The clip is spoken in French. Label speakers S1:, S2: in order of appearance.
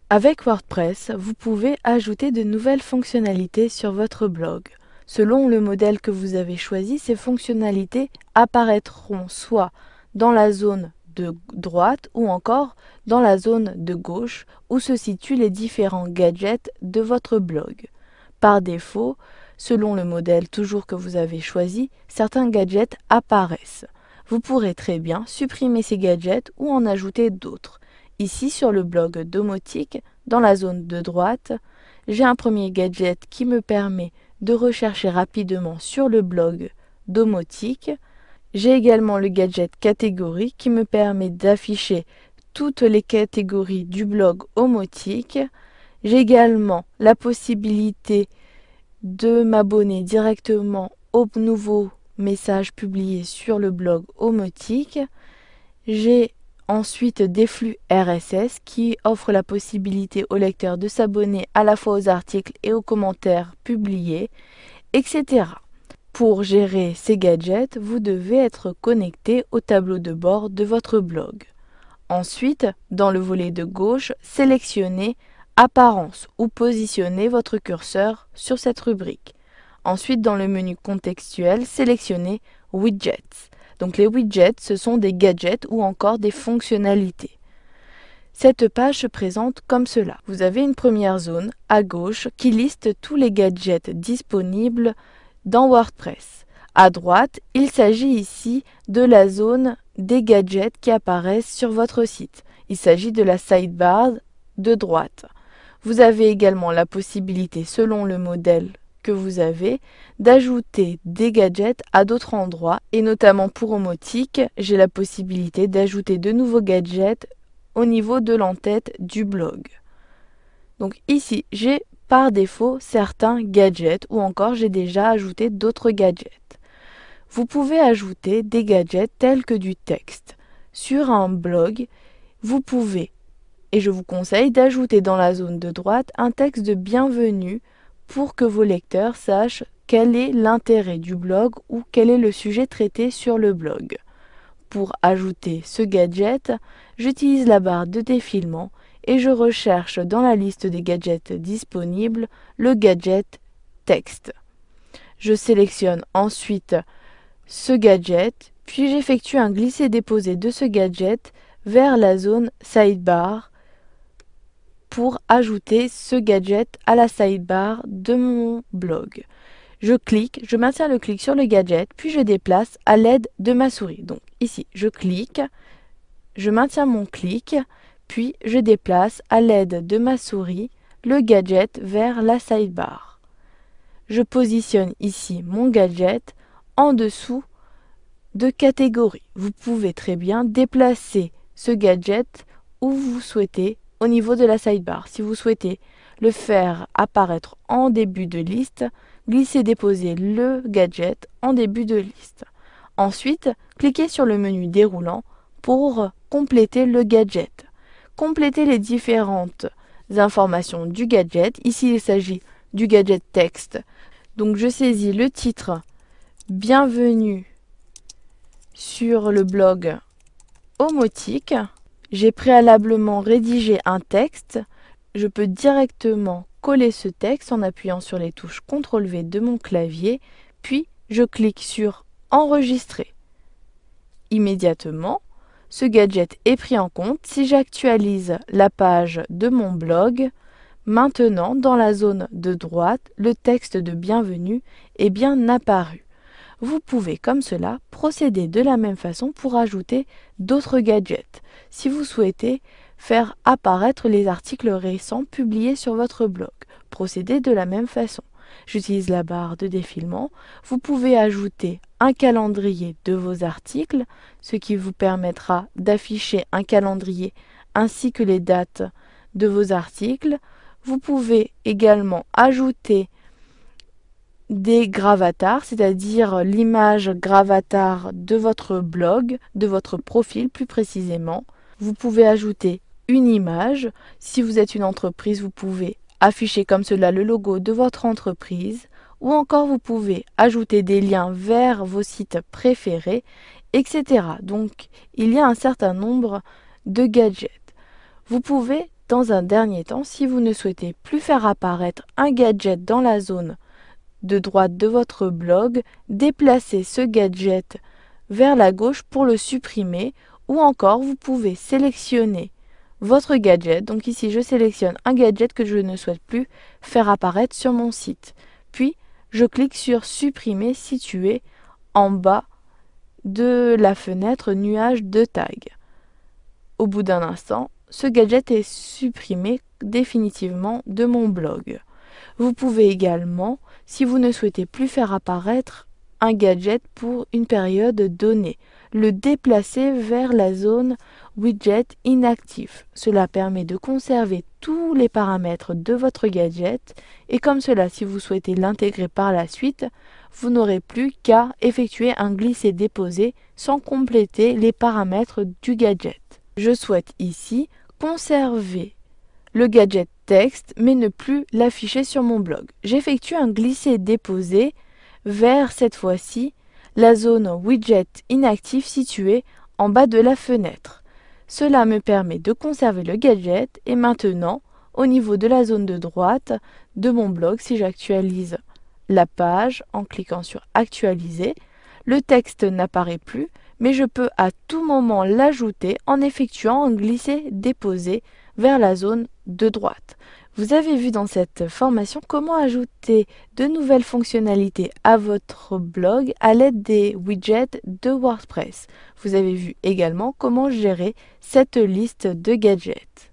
S1: Avec WordPress, vous pouvez ajouter de nouvelles fonctionnalités sur votre blog. Selon le modèle que vous avez choisi, ces fonctionnalités apparaîtront soit dans la zone de droite ou encore dans la zone de gauche où se situent les différents gadgets de votre blog. Par défaut, selon le modèle toujours que vous avez choisi, certains gadgets apparaissent. Vous pourrez très bien supprimer ces gadgets ou en ajouter d'autres. Ici, sur le blog Domotique, dans la zone de droite, j'ai un premier gadget qui me permet de rechercher rapidement sur le blog Domotique. J'ai également le gadget catégorie qui me permet d'afficher toutes les catégories du blog Omotique. J'ai également la possibilité de m'abonner directement aux nouveaux messages publiés sur le blog Omotique. J'ai ensuite des flux RSS qui offrent la possibilité au lecteur de s'abonner à la fois aux articles et aux commentaires publiés, etc. Pour gérer ces gadgets, vous devez être connecté au tableau de bord de votre blog. Ensuite, dans le volet de gauche, sélectionnez Apparence ou positionnez votre curseur sur cette rubrique. Ensuite, dans le menu contextuel, sélectionnez Widgets. Donc les widgets, ce sont des gadgets ou encore des fonctionnalités. Cette page se présente comme cela. Vous avez une première zone à gauche qui liste tous les gadgets disponibles dans WordPress. À droite, il s'agit ici de la zone des gadgets qui apparaissent sur votre site. Il s'agit de la sidebar de droite. Vous avez également la possibilité, selon le modèle que vous avez, d'ajouter des gadgets à d'autres endroits et notamment pour Omotique, j'ai la possibilité d'ajouter de nouveaux gadgets au niveau de l'entête du blog. Donc ici, j'ai par défaut certains gadgets ou encore j'ai déjà ajouté d'autres gadgets. Vous pouvez ajouter des gadgets tels que du texte. Sur un blog, vous pouvez, et je vous conseille d'ajouter dans la zone de droite un texte de bienvenue pour que vos lecteurs sachent quel est l'intérêt du blog ou quel est le sujet traité sur le blog. Pour ajouter ce gadget, j'utilise la barre de défilement et je recherche dans la liste des gadgets disponibles le gadget texte. Je sélectionne ensuite ce gadget, puis j'effectue un glisser-déposer de ce gadget vers la zone sidebar pour ajouter ce gadget à la sidebar de mon blog. Je maintiens le clic sur le gadget, puis je déplace à l'aide de ma souris. Donc ici, je clique, je maintiens mon clic, puis je déplace à l'aide de ma souris le gadget vers la sidebar. Je positionne ici mon gadget en dessous de catégorie. Vous pouvez très bien déplacer ce gadget où vous souhaitez au niveau de la sidebar. Si vous souhaitez le faire apparaître en début de liste, glissez-déposez le gadget en début de liste. Ensuite, cliquez sur le menu déroulant pour compléter le gadget. Complétez les différentes informations du gadget. Ici, il s'agit du gadget texte. Donc, je saisis le titre Bienvenue sur le blog Omotique. J'ai préalablement rédigé un texte. Je peux directement coller ce texte en appuyant sur les touches CTRL-V de mon clavier, puis je clique sur Enregistrer. Immédiatement, ce gadget est pris en compte si j'actualise la page de mon blog. Maintenant, dans la zone de droite, le texte de bienvenue est bien apparu. Vous pouvez comme cela procéder de la même façon pour ajouter d'autres gadgets. Si vous souhaitez faire apparaître les articles récents publiés sur votre blog, procédez de la même façon. J'utilise la barre de défilement. Vous pouvez ajouter un calendrier de vos articles, ce qui vous permettra d'afficher un calendrier ainsi que les dates de vos articles. Vous pouvez également ajouter des gravatars, c'est-à-dire l'image gravatar de votre blog, de votre profil plus précisément. Vous pouvez ajouter une image. Si vous êtes une entreprise, vous pouvez afficher comme cela le logo de votre entreprise. Ou encore vous pouvez ajouter des liens vers vos sites préférés, etc. Donc il y a un certain nombre de gadgets. Vous pouvez Dans un dernier temps, si vous ne souhaitez plus faire apparaître un gadget dans la zone de droite de votre blog, déplacez ce gadget vers la gauche pour le supprimer, ou encore vous pouvez sélectionner votre gadget. Donc ici je sélectionne un gadget que je ne souhaite plus faire apparaître sur mon site. Puis je clique sur supprimer situé en bas de la fenêtre nuage de tag. Au bout d'un instant, ce gadget est supprimé définitivement de mon blog. Vous pouvez également, si vous ne souhaitez plus faire apparaître un gadget pour une période donnée, le déplacer vers la zone widget inactif. Cela permet de conserver tous les paramètres de votre gadget et comme cela, si vous souhaitez l'intégrer par la suite, vous n'aurez plus qu'à effectuer un glisser-déposer sans compléter les paramètres du gadget. Je souhaite ici conserver le gadget texte mais ne plus l'afficher sur mon blog. J'effectue un glisser-déposer vers cette fois-ci la zone widget inactif située en bas de la fenêtre. Cela me permet de conserver le gadget et maintenant, au niveau de la zone de droite de mon blog, si j'actualise la page en cliquant sur actualiser, le texte n'apparaît plus, mais je peux à tout moment l'ajouter en effectuant un glisser-déposer vers la zone de droite. Vous avez vu dans cette formation comment ajouter de nouvelles fonctionnalités à votre blog à l'aide des widgets de WordPress. Vous avez vu également comment gérer cette liste de gadgets.